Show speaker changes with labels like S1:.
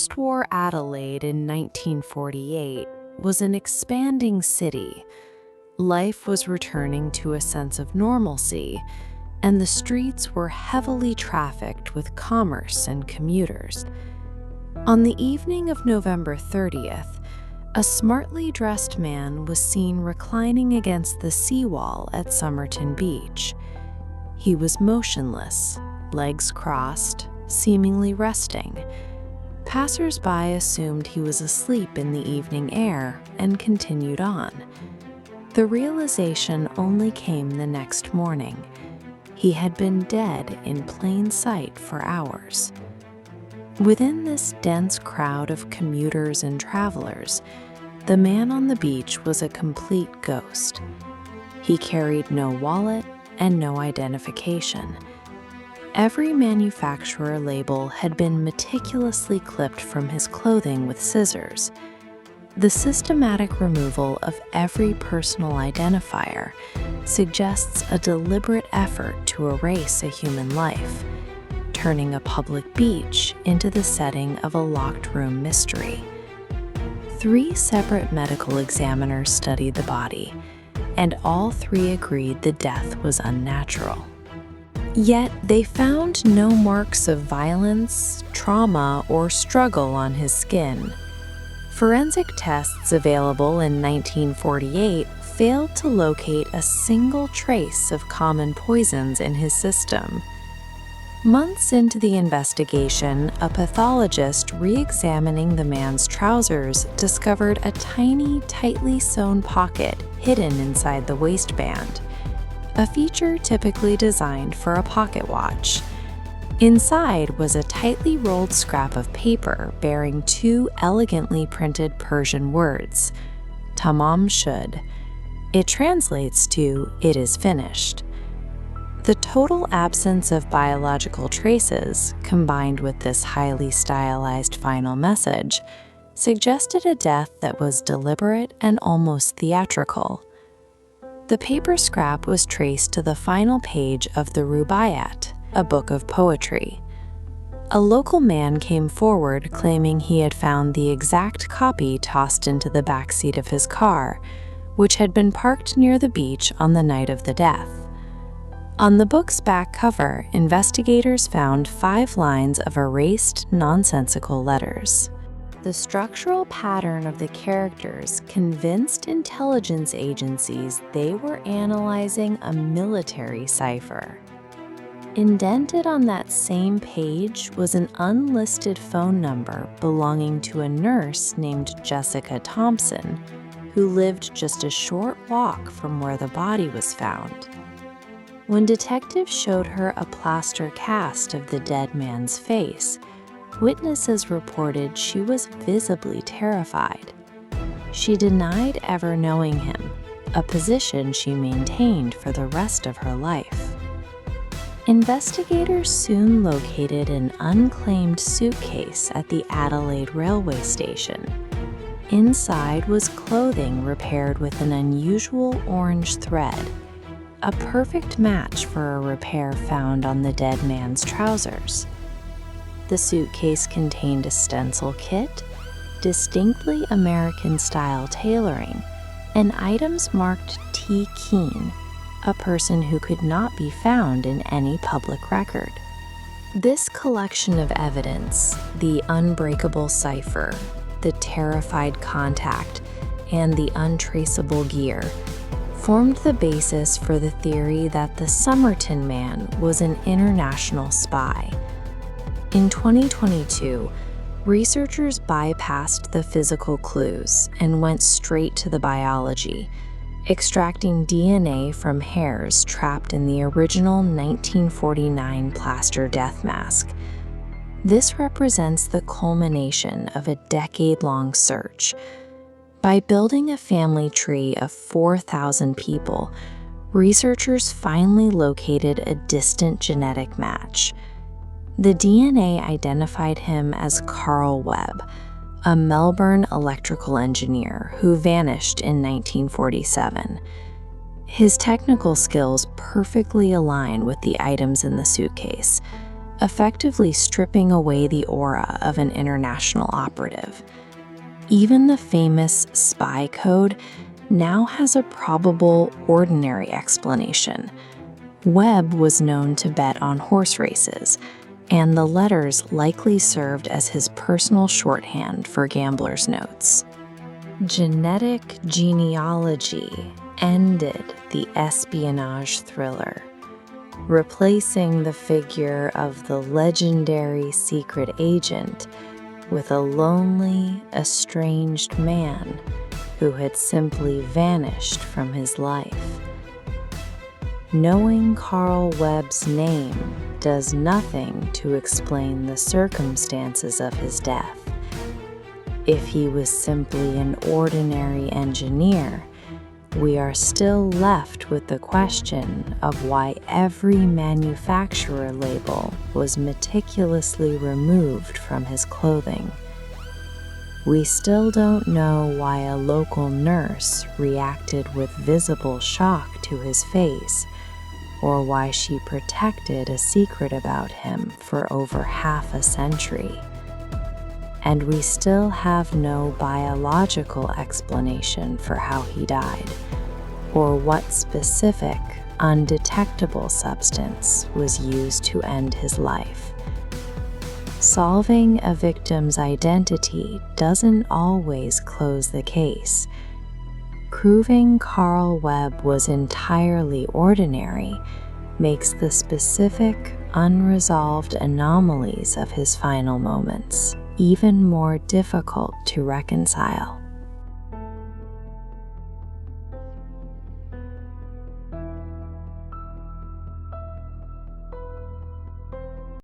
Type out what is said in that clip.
S1: post-war Adelaide in 1948 was an expanding city. Life was returning to a sense of normalcy, and the streets were heavily trafficked with commerce and commuters. On the evening of November 30th, a smartly dressed man was seen reclining against the seawall at Somerton Beach. He was motionless, legs crossed, seemingly resting. Passers-by assumed he was asleep in the evening air and continued on. The realization only came the next morning. He had been dead in plain sight for hours. Within this dense crowd of commuters and travelers, the man on the beach was a complete ghost. He carried no wallet and no identification. Every manufacturer label had been meticulously clipped from his clothing with scissors. The systematic removal of every personal identifier suggests a deliberate effort to erase a human life, turning a public beach into the setting of a locked room mystery. 3 separate medical examiners studied the body, and all 3 agreed the death was unnatural. Yet they found no marks of violence, trauma, or struggle on his skin. Forensic tests available in 1948 failed to locate a single trace of common poisons in his system. Months into the investigation, a pathologist re-examining the man's trousers discovered a tiny, tightly sewn pocket hidden inside the waistband, a feature typically designed for a pocket watch. Inside was a tightly rolled scrap of paper bearing 2 elegantly printed Persian words, Tamam Shud. It translates to, "It is finished." The total absence of biological traces, combined with this highly stylized final message, suggested a death that was deliberate and almost theatrical. The paper scrap was traced to the final page of the Rubaiyat, a book of poetry. A local man came forward claiming he had found the exact copy tossed into the backseat of his car, which had been parked near the beach on the night of the death. On the book's back cover, investigators found 5 lines of erased, nonsensical letters. The structural pattern of the characters convinced intelligence agencies they were analyzing a military cipher. Indented on that same page was an unlisted phone number belonging to a nurse named Jessica Thompson, who lived just a short walk from where the body was found. When detectives showed her a plaster cast of the dead man's face, witnesses reported she was visibly terrified. She denied ever knowing him, a position she maintained for the rest of her life. Investigators soon located an unclaimed suitcase at the Adelaide railway station. Inside was clothing repaired with an unusual orange thread, a perfect match for a repair found on the dead man's trousers. The suitcase contained a stencil kit, distinctly American-style tailoring, and items marked T. Keene, a person who could not be found in any public record. This collection of evidence, the unbreakable cipher, the terrified contact, and the untraceable gear, formed the basis for the theory that the Somerton Man was an international spy. In 2022, researchers bypassed the physical clues and went straight to the biology, extracting DNA from hairs trapped in the original 1949 plaster death mask. This represents the culmination of a decade-long search. By building a family tree of 4,000 people, researchers finally located a distant genetic match. The DNA identified him as Carl Webb, a Melbourne electrical engineer who vanished in 1947. His technical skills perfectly align with the items in the suitcase, effectively stripping away the aura of an international operative. Even the famous spy code now has a probable, ordinary explanation. Webb was known to bet on horse races, and the letters likely served as his personal shorthand for gambler's notes. Genetic genealogy ended the espionage thriller, replacing the figure of the legendary secret agent with a lonely, estranged man who had simply vanished from his life. Knowing Carl Webb's name does nothing to explain the circumstances of his death. If he was simply an ordinary engineer, we are still left with the question of why every manufacturer label was meticulously removed from his clothing. We still don't know why a local nurse reacted with visible shock to his face, or why she protected a secret about him for over half a century. And we still have no biological explanation for how he died, or what specific, undetectable substance was used to end his life. Solving a victim's identity doesn't always close the case. Proving Carl Webb was entirely ordinary makes the specific, unresolved anomalies of his final moments even more difficult to reconcile.